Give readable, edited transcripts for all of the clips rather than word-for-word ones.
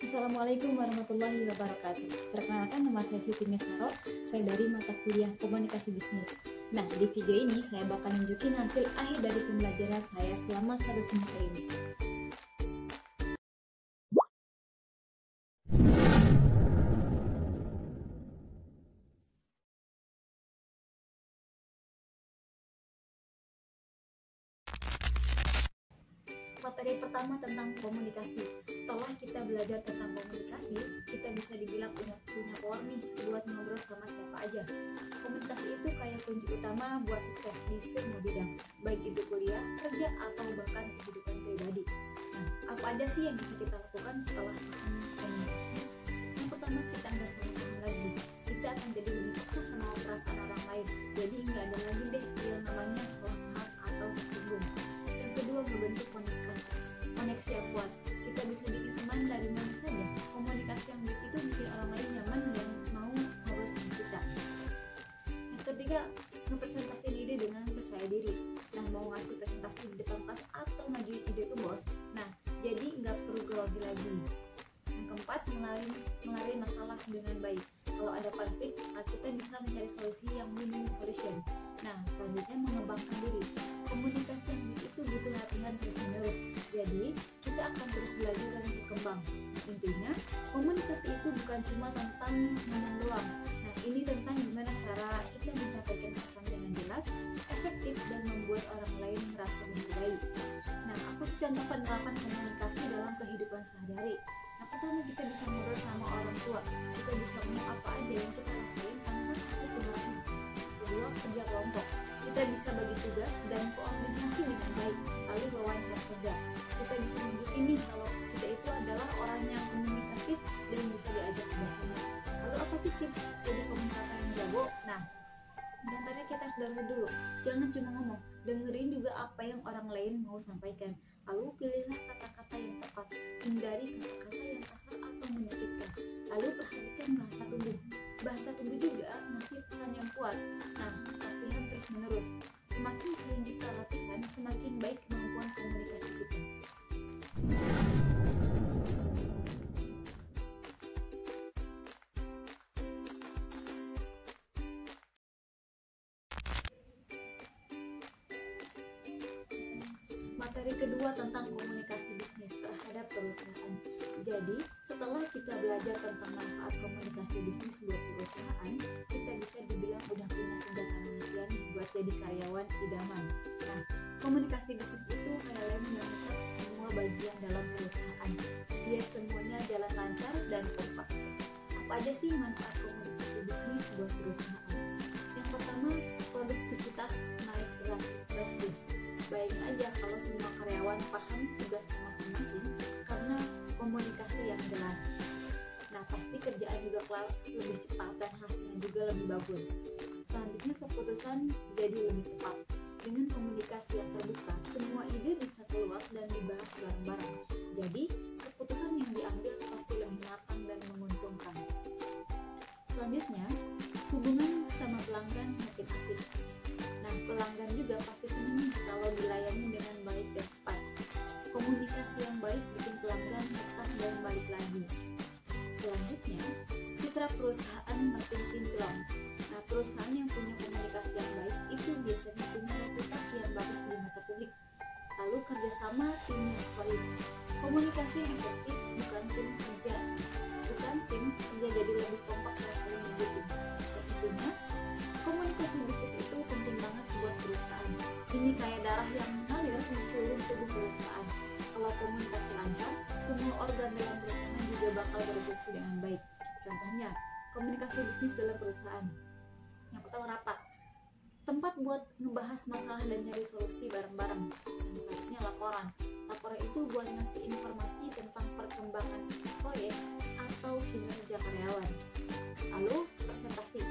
Assalamualaikum warahmatullahi wabarakatuh. Perkenalkan, nama saya Siti Mesaro. Saya dari mata kuliah Komunikasi Bisnis. Nah, di video ini saya bakal nunjukin hasil akhir dari pembelajaran saya selama 1 semester ini. Materi pertama tentang komunikasi. Setelah kita belajar tentang komunikasi, kita bisa dibilang punya power nih buat ngobrol sama siapa aja. Komunikasi itu kayak kunci utama buat sukses di semua bidang, baik itu kuliah, kerja, atau bahkan kehidupan pribadi. Nah, apa aja sih yang bisa kita lakukan setelah paham komunikasi? Yang pertama, kita nggak saling paham lagi. Kita akan jadi lebih peka sama perasaan orang lain. Jadi nggak ada lagi deh yang namanya salah paham atau tersinggung. Yang kedua, membentuk koneksi yang kuat. Kita bisa bikin teman dari mana saja. Komunikasi yang baik itu bikin orang lain nyaman dan mau ngobrol sama kita. Yang ketiga, ngepresentasiin ide dengan percaya diri. Nah, mau ngasih presentasi di depan kelas atau ngajuin ide ke bos, nah jadi nggak perlu grogi lagi. Yang keempat, mengalami masalah dengan baik. Kalau ada konflik, kita bisa mencari solusi yang win-win solution. Nah, selanjutnya mengembangkan diri. Komunikasi yang baik itu butuh latihan terus-menerus. Jadi, kita akan terus belajar dan berkembang. Intinya, komunikasi itu bukan cuma tentang ngomong doang. Nah, ini tentang gimana cara kita menyampaikan pesan dengan jelas, efektif, dan membuat orang lain merasa menghargai. Nah, aku contoh penerapan komunikasi dalam kehidupan sehari-hari. Nah, pertama, kita bisa ngobrol sama orang tua. Kita bisa ngomong apa aja yang kita rasain tanpa takut kehilangan. Kedua, kerja kelompok. Kita bisa bagi tugas dan koordinasi dengan baik. Lalu wawancara kerja. Kita bisa nunjukin nih kalau kita itu adalah orang yang komunikatif dan bisa diajak bersama. Lalu apa sih tips jadi komunikator yang jago? Nah, diantaranya kita harus dengerin dulu. Jangan cuma ngomong, dengerin juga apa yang orang lain mau sampaikan. Lalu pilihlah kata-kata yang tepat. Hindari kata-kata yang kasar atau menyakitkan. Lalu perhatikan bahasa tubuh. Bahasa tubuh juga ngasih pesan yang kuat. Nah, latihan terus menerus. Semakin sering kita latihan, semakin baik kemampuan komunikasi kita. Materi kedua tentang komunikasi bisnis terhadap perusahaan. Jadi, setelah kita belajar tentang manfaat komunikasi bisnis buat perusahaan, kita bisa dibilang udah punya senjata rahasia nih buat jadi karyawan idaman. Nah, komunikasi bisnis itu kayak lem yang mengikat semua bagian dalam perusahaan, biar semuanya jalan lancar dan kompak. Apa aja sih manfaat komunikasi bisnis buat perusahaan? Yang pertama, produktivitas naik drastis. Bayangin aja kalau semua karyawan paham tugasnya masing-masing karena komunikasi yang jelas. Nah, pasti kerjaan juga lebih cepat dan hasilnya juga lebih bagus. Selanjutnya, keputusan jadi lebih tepat. Dengan komunikasi yang terbuka, semua ide bisa keluar dan dibahas bareng-bareng. Jadi, keputusan yang diambil pasti lebih matang dan menguntungkan. Selanjutnya, hubungan sama pelanggan makin asik. Nah, pelanggan juga pasti senang kalau dilayani dengan baik dan cepat. Komunikasi yang baik bikin pelanggan betah dan balik lagi. Selanjutnya, citra perusahaan makin kinclong. Nah, perusahaan yang punya komunikasi yang baik itu biasanya punya reputasi yang bagus di mata publik. Lalu kerjasama tim yang solid. Komunikasi yang efektif bukan tim kerja jadi lebih kompak dan saling mendukung. Tentunya, komunikasi bisnis itu penting banget buat perusahaan. Ini kayak darah yang mengalir di seluruh tubuh perusahaan. Kalau komunikasi lancar, semua organ dalam perusahaan juga bakal berfungsi dengan baik. Contohnya, komunikasi bisnis dalam perusahaan. Yang pertama, rapat. Tempat buat ngebahas masalah dan nyari solusi bareng-bareng. Yang selanjutnya, laporan. Laporan itu buat ngasih informasi tentang perkembangan proyek atau kinerja karyawan. Lalu, presentasi.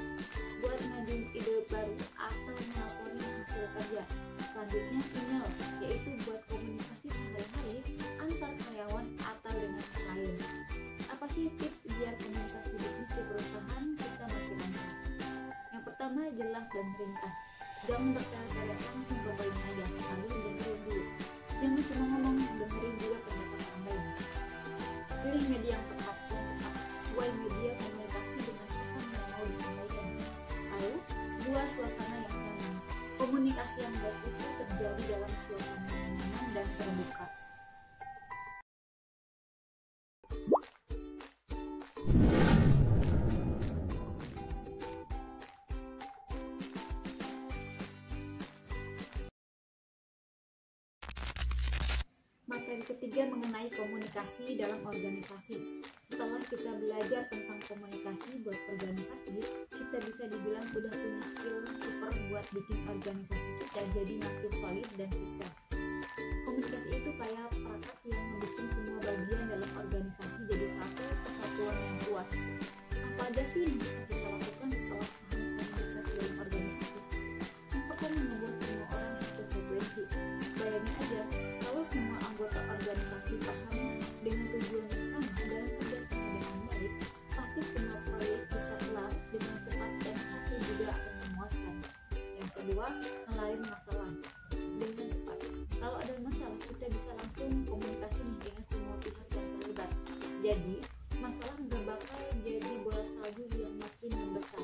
Buat ngajuin ide baru atau melaporin hasil kerja. Selanjutnya, email, yaitu buat komunikasi sehari-hari antar karyawan atau dengan klien. Apa sih tips biar komunikasi bisnis di perusahaan kita makin lancar? Yang pertama, jelas dan ringkas. Jangan bertele-tele, langsung ke poin aja, lalu dengerin dulu. Jangan cuma ngomong, dengerin juga pendapat orang lain. Pilih media yang tepat. Komunikasi yang baik itu terjadi dalam suasana yang nyaman dan terbuka. Materi ketiga mengenai komunikasi dalam organisasi. Setelah kita belajar tentang komunikasi buat organisasi, kita bisa dibilang udah punya skill super buat bikin organisasi kita jadi makin solid dan sukses. Komunikasi itu kayak perangkat yang membuat semua bagian dalam organisasi jadi satu kesatuan yang kuat. Apa aja sih yang bisa kita lakukan setelah paham komunikasi dalam organisasi? Yang pertama, membuat semua orang satu frekuensi. Bayangin aja, kalau semua anggota organisasi paham dengan tujuan yang sama dan kerjasama dengan baik, pasti semua proyek bisa kelar dengan cepat dan hasil juga akan memuaskan. Yang kedua, ngelarin masalah dengan cepat. Kalau ada masalah, kita bisa langsung komunikasi dengan semua pihak yang terlibat. Jadi, masalah nggak bakal jadi bola salju yang makin membesar.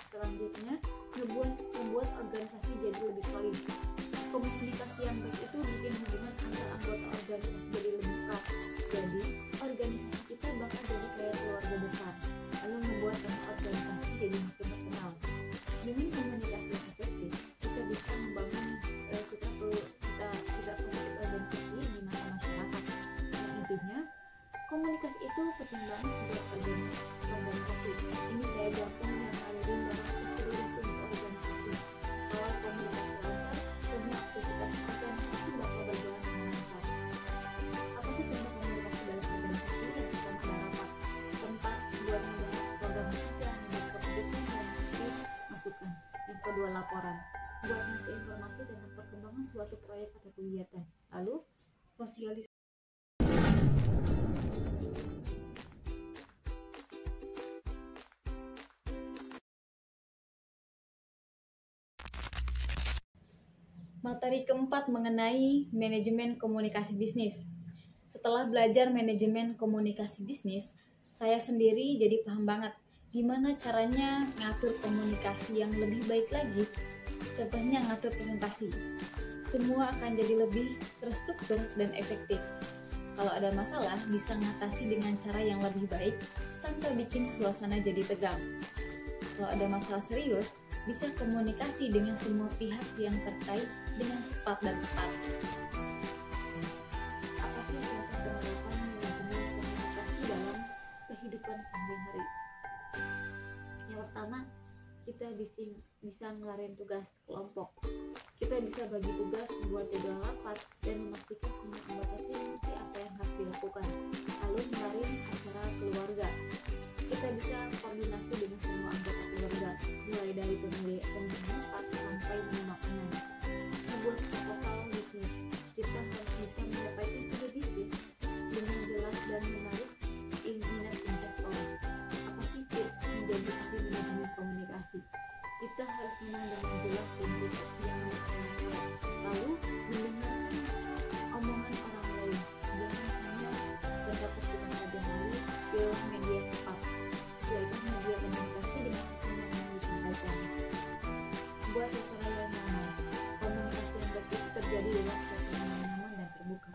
Selanjutnya, membuat organisasi jadi lebih solid. Komunikasi yang baik itu bikin hubungan antar anggota organisasi jadi lebih erat. Jadi, organisasi kita bakal jadi kayak keluarga besar. Lalu membuat organisasi jadi makin terkenal. Dengan komunikasi yang efektif, kita bisa membangun kita organisasi di mata masyarakat. Nah, intinya, komunikasi itu penting banget buat organisasi. Ini kayak jantung yang ngalirin darah ke seluruh tubuh organisasi. Kalau komunikasi lancar, semua aktivitas organisasi bakal berjalan dengan lancar. Apa sih contoh komunikasi dalam organisasi? Yang pertama ada rapat, tempat buat membahas program kerja, membuat keputusan dan ngasih masukan. Yang kedua laporan, buat ngasih informasi tentang perkembangan suatu proyek atau kegiatan. Lalu sosialisasi. Materi keempat mengenai manajemen komunikasi bisnis. Setelah belajar manajemen komunikasi bisnis, saya sendiri jadi paham banget gimana caranya ngatur komunikasi yang lebih baik lagi. Contohnya ngatur presentasi. Semua akan jadi lebih terstruktur dan efektif. Kalau ada masalah, bisa ngatasi dengan cara yang lebih baik tanpa bikin suasana jadi tegang. Kalau ada masalah serius, bisa komunikasi dengan semua pihak yang terkait dengan cepat dan tepat. Apa sih contoh penerapan manajemen komunikasi dalam kehidupan sehari-hari? Yang pertama, kita bisa ngelarin tugas kelompok. Kita bisa bagi tugas, membuat jadwal rapat, dan memastikan semua anggota tim mengerti apa yang harus dilakukan. Lalu ngelarin acara keluarga. Kita bisa koordinasi dengan semua anggota keluarga, mulai dari pemilihan tempat sampai menu makanan. Membuat proposal bisnis, kita harus bisa menyampaikan ide bisnis dengan jelas dan menarik minat investor. Apa sih tips menjadi ahli manajemen komunikasi? Kita harus menang dengan jelas dan tidak yang menarik. Lalu mendengarkan omongan orang lain, jangan hanya pendapat kita saja. Lalu pilih media tepat, yaitu media komunikasi dengan pesan yang ingin disampaikan. Buat suasana yang nyaman, komunikasi yang baik itu terjadi dalam suasana yang nyaman dan terbuka.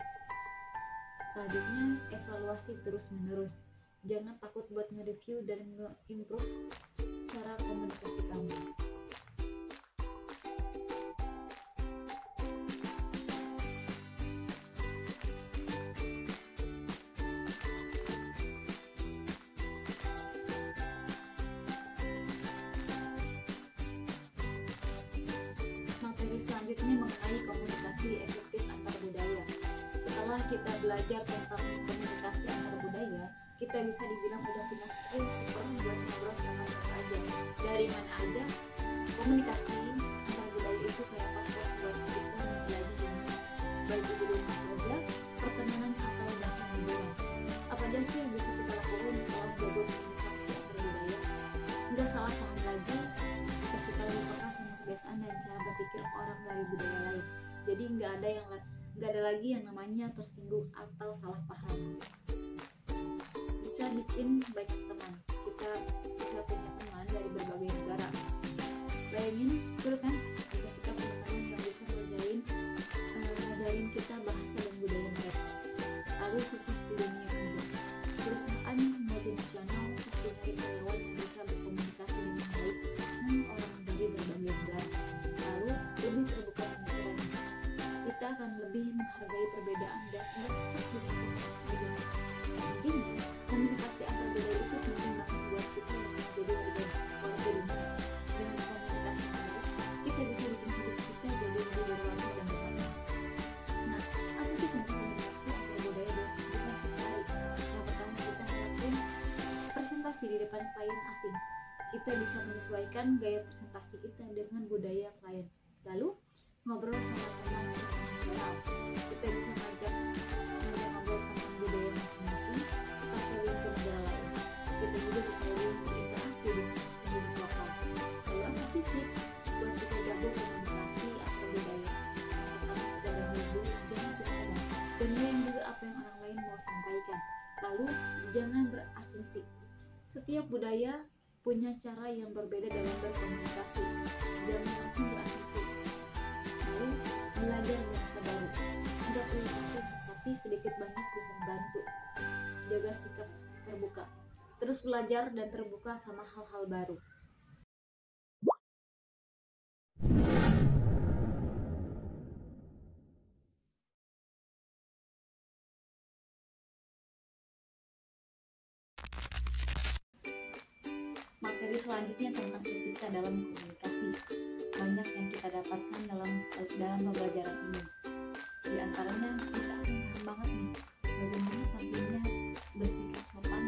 Selanjutnya, evaluasi terus-menerus. Jangan takut buat nge-review dan nge-improve cara komunikasi kamu. Materi selanjutnya mengenai komunikasi efektif antar budaya. Setelah kita belajar tentang komunikasi antar budaya, kita bisa dibilang udah punya skill super buat ngobrol sama siapa aja, dari mana aja. Komunikasi antar budaya itu kayak paspor buat kita menjelajahi dunia, baik itu dunia kerja, pertemanan atau bahkan hiburan. Apa aja sih yang bisa kita lakukan setelah jago komunikasi antar budaya? Nggak salah paham lagi jika kita lebih peka sama kebiasaan dan cara berpikir orang dari budaya lain. Jadi nggak ada lagi yang namanya tersinggung atau salah paham. Bisa bikin banyak teman. Kita bisa punya teman dari berbagai negara. Bayangin, seru kan? Jika kita presentasi di depan klien asing. Kita bisa menyesuaikan gaya presentasi kita dengan budaya klien. Lalu ngobrol sama teman internasional. Kita bisa ngajak ngobrol tentang budaya masing-masing, traveling ke negara lain. Kita juga bisa lebih berinteraksi dengan penduduk lokal. Lalu apa sih tips buat kita jago komunikasi atau budaya? Yang pertama, kita dahulu jangan cepat dengerin juga apa yang orang lain mau sampaikan. Lalu jangan berasumsi. Setiap budaya punya cara yang berbeda dalam berkomunikasi. Jangan langsung berasumsi. Lalu belajar bahasa baru. Tidak perlu takut, tapi sedikit banyak bisa membantu. Jaga sikap terbuka. Terus belajar dan terbuka sama hal-hal baru. Materi selanjutnya tentang etika dalam komunikasi. Banyak yang kita dapatkan dalam pembelajaran ini. Di antaranya kita akan paham banget nih bagaimana tampilnya bersikap sopan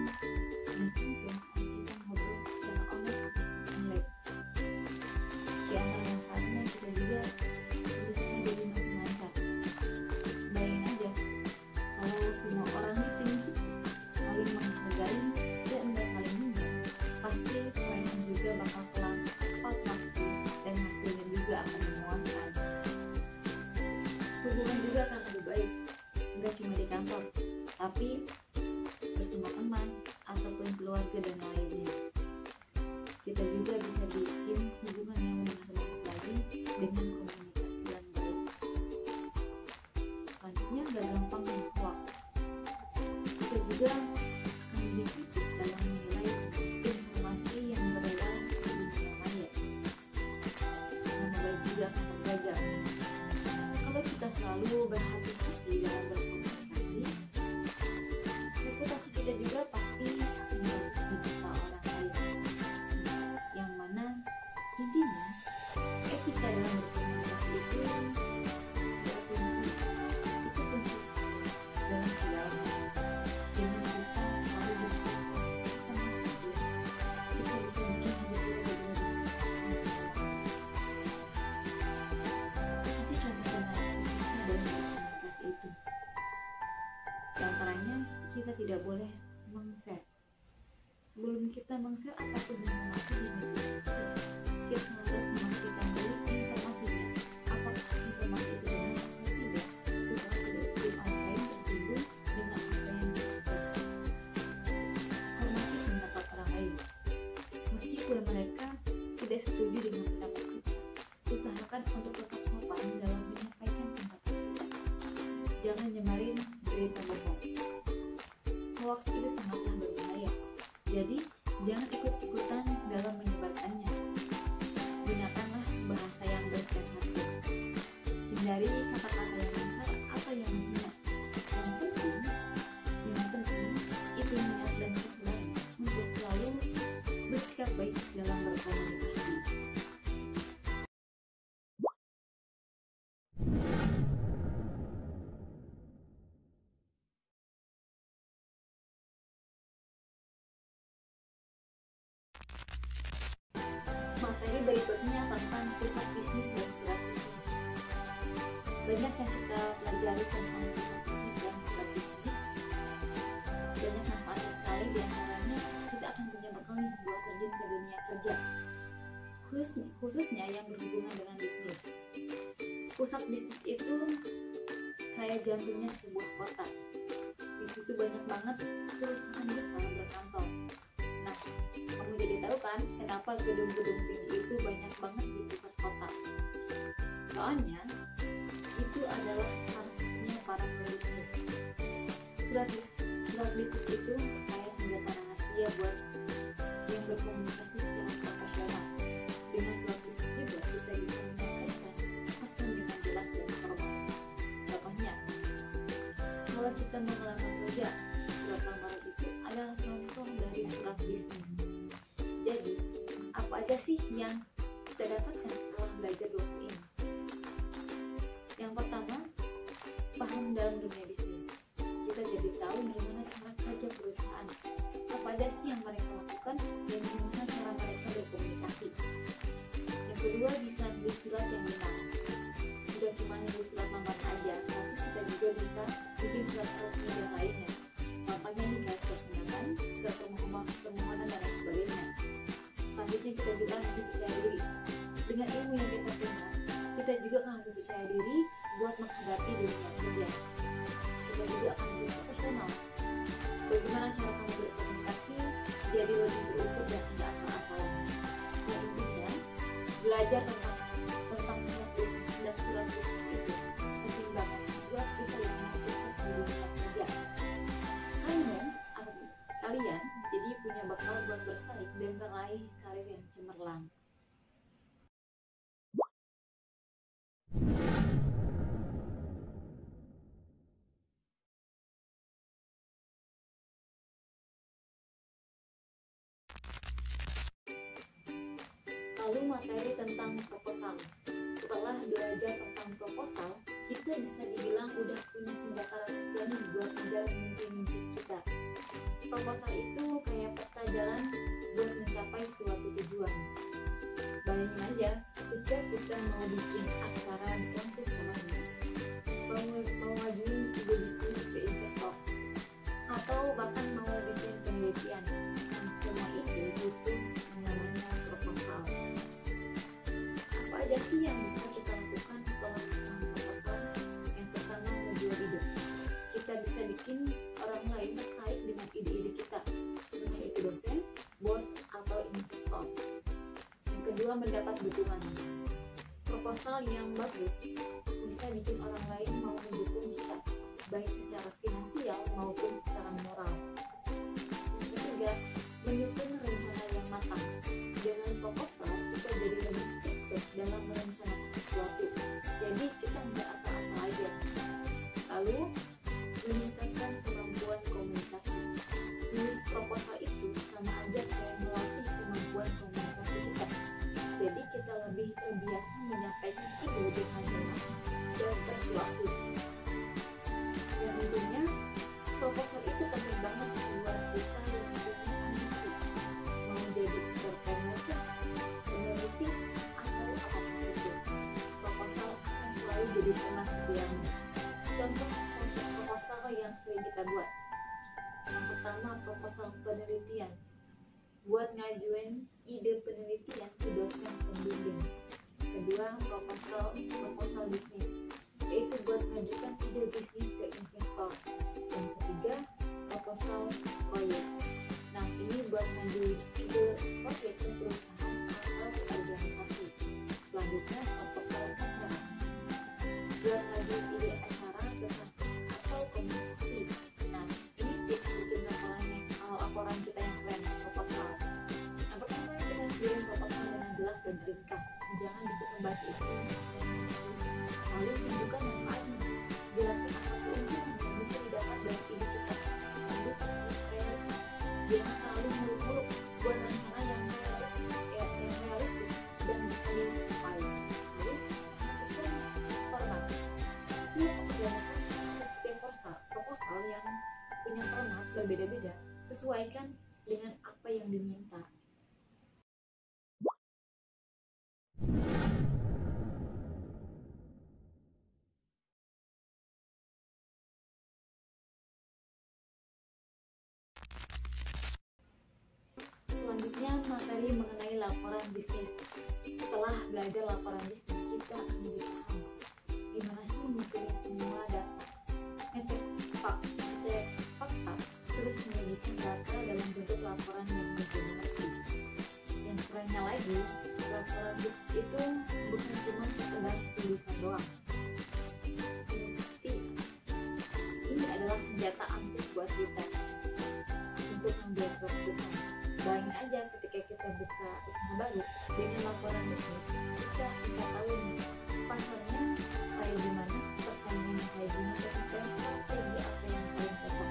dan santun saat kita ngobrol secara online atau online. Di antara manfaatnya kita juga bisa jadi makin lancar. Bayangin aja kalau semua orang meeting saling menghargai dan enggak saling menghina, pasti klien juga bakal pelan tepat waktu dan hasilnya juga akan memuaskan. Hubungan juga akan lebih baik, enggak cuma di kantor, tapi bersama teman ataupun keluarga dan lainnya. Kita juga bisa bikin hubungan yang lebih harmonis lagi dengan komunikasi yang baik. Selanjutnya, gak gampang hoax. Kita juga lebih kritis dalam menilai informasi yang beredar di dunia maya. Nama baik juga akan terjaga. Kalau kita selalu berhati-hati dalam berkomunikasi, reputasi kita juga pasti akan bagus di mata orang lain. Yang mana intinya etika dalam berkomunikasi itu kunci sukses dalam segala hal. Dengan kita selalu bersikap kita bisa bikin hidup kita lebih kasih contoh-contoh dalam berkomunikasi itu. Di antaranya, kita tidak boleh meng-share. Sebelum kita meng-share apapun informasi di media sosial, kita harus memastikan dulu informasinya. Apakah informasi itu benar atau tidak, supaya tidak bikin orang lain tersinggung dengan apa yang kita share. Hormati pendapat orang lain. Meskipun mereka tidak setuju dengan pendapat kita, usahakan untuk tetap sopan dalam menyampaikan pendapat kita. Jangan nyebarin berita bohong. Hoax itu sangatlah berbahaya. Jadi, jangan ikut-ikutan dalam menyebarkannya. Gunakanlah bahasa yang berhati-hati. Hindari kata-kata yang kasar atau yang menghina. Yang penting itu niat dan kesadaran untuk selalu bersikap baik dalam berkomunikasi. Materi berikutnya tentang pusat bisnis dan surat bisnis. Banyak yang kita pelajari tentang pusat bisnis dan surat bisnis. Banyak manfaatnya sekali, di antaranya kita akan punya bekal nih buat terjun ke dunia kerja, khususnya yang berhubungan dengan bisnis. Pusat bisnis itu kayak jantungnya sebuah kota. Di situ banyak banget perusahaan besar berkantor. Nah, kamu jadi tahu kan kenapa gedung-gedung tinggi itu banyak banget di pusat kota? Soalnya itu adalah markasnya para pebisnis. Surat bisnis itu kayak senjata rahasia buat yang berkomunikasi secara profesional. Dengan surat bisnis juga kita bisa menyampaikan pesan dengan jelas dan formal. Contohnya, kalau kita mau melamar kerja, surat lamaran itu adalah contoh dari surat bisnis. Jadi, apa aja sih yang kita dapatkan setelah belajar dua ini? Yang pertama, paham dalam dunia bisnis. Kita jadi tahu bagaimana cara kerja perusahaan. Apa aja sih yang mereka lakukan bisa nulis surat yang benar. Tidak cuma nulis surat lambat aja, tapi kita juga bisa bikin surat resmi yang lainnya. Contohnya nih kayak surat undangan, surat permohonan dan lain sebagainya. Selanjutnya kita juga akan lebih percaya diri. Dengan ilmu yang kita punya, kita juga akan lebih percaya diri buat menghadapi dunia kerja. Kita juga akan lebih profesional. Bagaimana cara kamu berkomunikasi jadi lebih terukur dan tidak asal-asalan. Nah, intinya belajar tentang minat bisnis dan surat bisnis itu penting banget buat kita yang mau sukses di dunia kerja. Kalian jadi punya bekal buat bersaing dan meraih karir yang cemerlang. Lalu materi tentang proposal. Setelah belajar tentang proposal, kita bisa dibilang udah punya senjata rahasia nih buat mengejar mimpi-mimpi kita. Proposal itu kayak peta jalan buat mencapai suatu tujuan. Bayangin aja, ketika kita mau bikin acara di kampus contohnya, mau ngajuin ide bisnis ke investor, atau bahkan mau bikin penelitian, semua itu butuh namanya proposal. Apa aja sih yang bisa kita lakukan setelah tentang proposal? Yang pertama, menjual ide. Kita bisa bikin orang lain tertarik dengan ide-ide kita, entah itu dosen, bos, atau investor. Yang kedua, mendapat dukungan. Proposal yang bagus bisa bikin orang lain mau mendukung kita, baik secara finansial maupun secara moral. Yang ketiga, menyusun rencana yang matang. Dengan proposal, kita jadi lebih struktur dalam merencanakan sesuatu. Jadi kita nggak asal-asal aja. Lalu, meningkatkan kemampuan komunikasi. Nulis proposal itu sama aja kayak melatih kemampuan komunikasi kita. Jadi kita lebih terbiasa menyampaikan ide dengan jelas dan persuasif. Dan tentunya proposal itu penting banget buat kita yang punya ambisi, mau jadi entrepreneur, peneliti, atau apapun itu. Proposal akan selalu jadi tema setiamu. Contoh proposal yang sering kita buat. Yang pertama, proposal penelitian. Buat ngajuin ide penelitian ke dosen pembimbing. Kedua, proposal bisnis, yaitu buat ngajukan ide bisnis ke investor. Yang ketiga, proposal proyek. Nah, ini buat ngajuin ide proyek ke perusahaan atau organisasi. Selanjutnya, proposal acara. Buat ngajuin ide acara ke kampus atau komunikasi. Nah, ini tips bikin laporan kita yang keren, proposal. Yang pertama, kita kirim proposal dengan jelas dan ringkas. Jangan dibaca itu. Lalu tunjukkan manfaatnya. Jelaskan apa keuntungan yang bisa didapat dari ide kita. Lalu realistis. Jangan terlalu muluk-muluk. Buat rencana yang realistis dan bisa dicapai. Lalu tentukan format. Setiap organisasi atau setiap proposal yang punya format berbeda-beda, sesuaikan dengan apa yang diminta. Selanjutnya, materi mengenai laporan bisnis. Setelah belajar laporan bisnis, kita akan lebih paham gimana sih mengikuti semua data, ngecek fakta, terus menyajikan data dalam bentuk laporan yang mengerti. Yang kerennya lagi, laporan bisnis itu bukan cuma sekedar tulisan doang. Ini adalah senjata ampuh buat kita untuk mengambil keputusan. Bayangin aja ketika kita buka usaha baru dengan laporan bisnis, kita bisa tahu nih pasarnya kayak gimana, persaingannya kayak gimana, dan strategi apa yang paling tepat.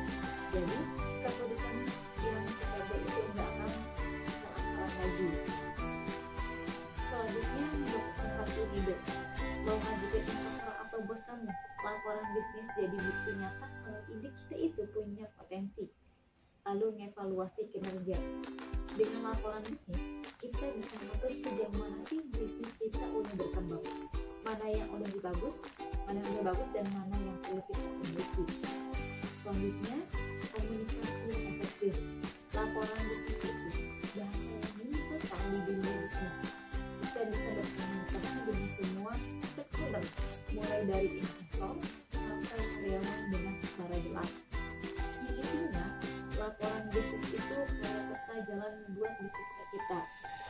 Jadi keputusan yang kita buat itu nggak akan salah-salah lagi. Selanjutnya, presentasi ide. Mau ngajuin investor atau bos kamu, laporan bisnis jadi bukti nyata kalau ide kita itu punya potensi. Lalu ngevaluasi kinerja. Dengan laporan bisnis, kita bisa mengatur sejauh mana sih bisnis kita udah berkembang, mana yang udah bagus, dan mana yang perlu kita perbaiki. Selanjutnya, komunikasi yang efektif. Laporan bisnis itu bahasa yang universal di dunia bisnis. Kita bisa berkomunikasi dengan semua stakeholder, mulai dari investor sampai karyawan dengan secara jelas. Yang intinya, laporan bisnis itu kayak peta jalan buat bisnis kita.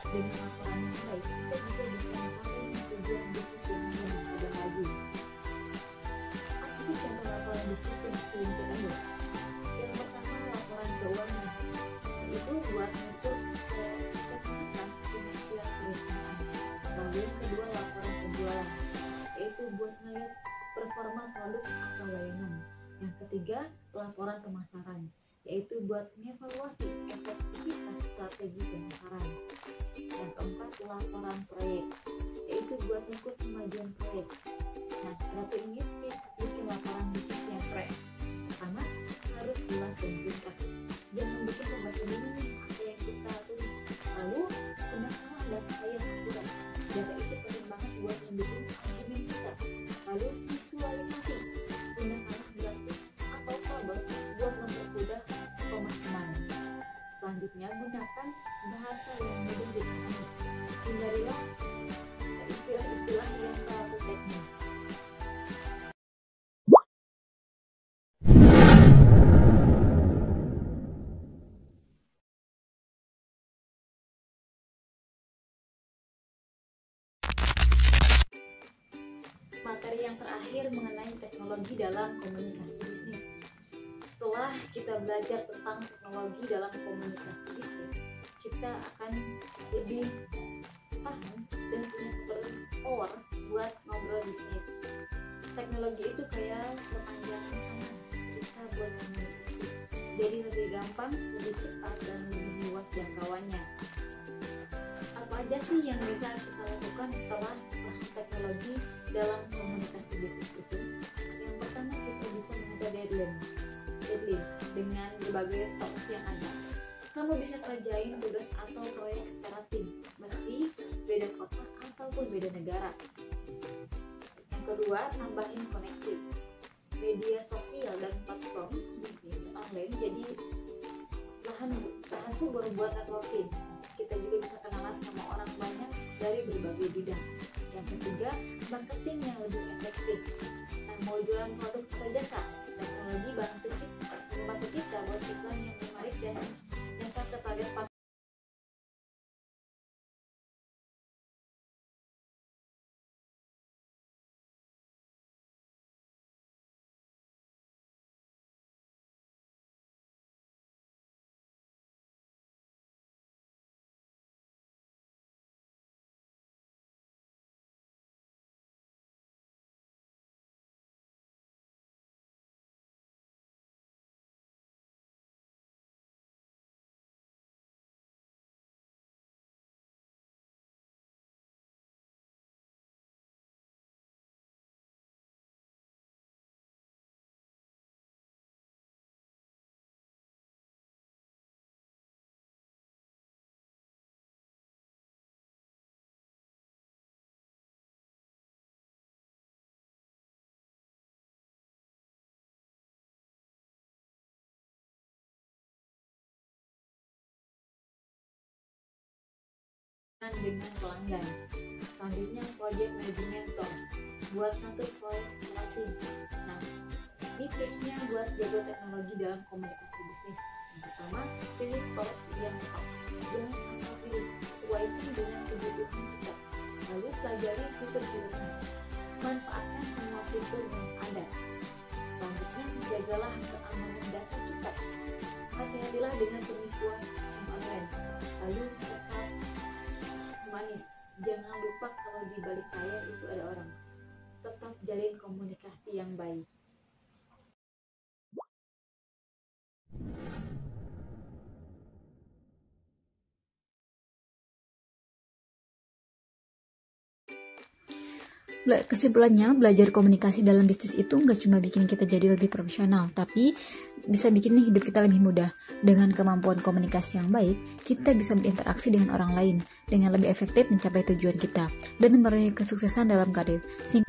Dengan laporan yang baik, kita juga bisa mencapai tujuan bisnis yang lebih lagi. Apa sih contoh laporan bisnis yang sering kita buat? Yang pertama, laporan keuangan, itu buat mengukur kesehatan finansial perusahaan. Lalu yang kedua, laporan penjualan, yaitu buat melihat performa produk atau layanan. Yang ketiga, laporan pemasaran, yaitu buat mengevaluasi efektivitas strategi pemasaran. Yang keempat, laporan proyek, yaitu buat mengukur kemajuan proyek. Nah, berapa ini tips bikin laporan bisnis yang keren? Pertama, harus jelas dan tuntas. Jangan bikin pembaca bingung apa yang kita tulis. Lalu, gunakanlah data yang akurat. Data itu penting banget buat mendukung argumen kita. Lalu, visualisasi. Gunakanlah grafik atau tabel buat mempermudah pemahaman. Selanjutnya, gunakan bahasa yang mudah dipahami. Hindarilah istilah-istilah yang terlalu teknis. Materi yang terakhir mengenai teknologi dalam komunikasi bisnis. Setelah kita belajar tentang teknologi dalam komunikasi bisnis, kita akan lebih paham dan punya super power buat ngobrol bisnis. Teknologi itu kayak perpanjangan tangan kita buat komunikasi. Jadi lebih gampang, lebih cepat, dan lebih luas jangkauannya. Apa aja sih yang bisa kita lakukan setelah paham teknologi dalam komunikasi bisnis itu? Yang pertama, kita bisa mengatur deadline dengan berbagai tools yang ada. Kamu bisa kerjain tugas atau proyek secara tim, meski beda kota ataupun beda negara. Yang kedua, tambahin koneksi. Media sosial dan platform bisnis online jadi lahan subur buat networking. Kita juga bisa kenalan sama orang banyak dari berbagai bidang. Yang ketiga, marketing yang lebih efektif. Nah, mau jualan produk atau jasa, teknologi bantu kita buat iklan yang menarik dan nyasar ke target pasar. Dengan pelanggan. Selanjutnya, project management tools buat ngatur proyek secara tim. Nah, ini tipsnya buat jago teknologi dalam komunikasi bisnis. Yang pertama, pilih tools yang tepat. Jangan asal pilih, sesuaikan dengan kebutuhan kita. Lalu pelajari fitur-fiturnya. Manfaatkan semua fitur yang ada. Selanjutnya, jagalah keamanan data kita. Hati-hatilah dengan penipuan online. Lalu tetap manis. Jangan lupa kalau di balik layar itu ada orang. Tetap jalin komunikasi yang baik. Kesimpulannya, belajar komunikasi dalam bisnis itu nggak cuma bikin kita jadi lebih profesional, tapi bisa bikin hidup kita lebih mudah. Dengan kemampuan komunikasi yang baik, kita bisa berinteraksi dengan orang lain dengan lebih efektif mencapai tujuan kita dan meraih kesuksesan dalam karir. Singkat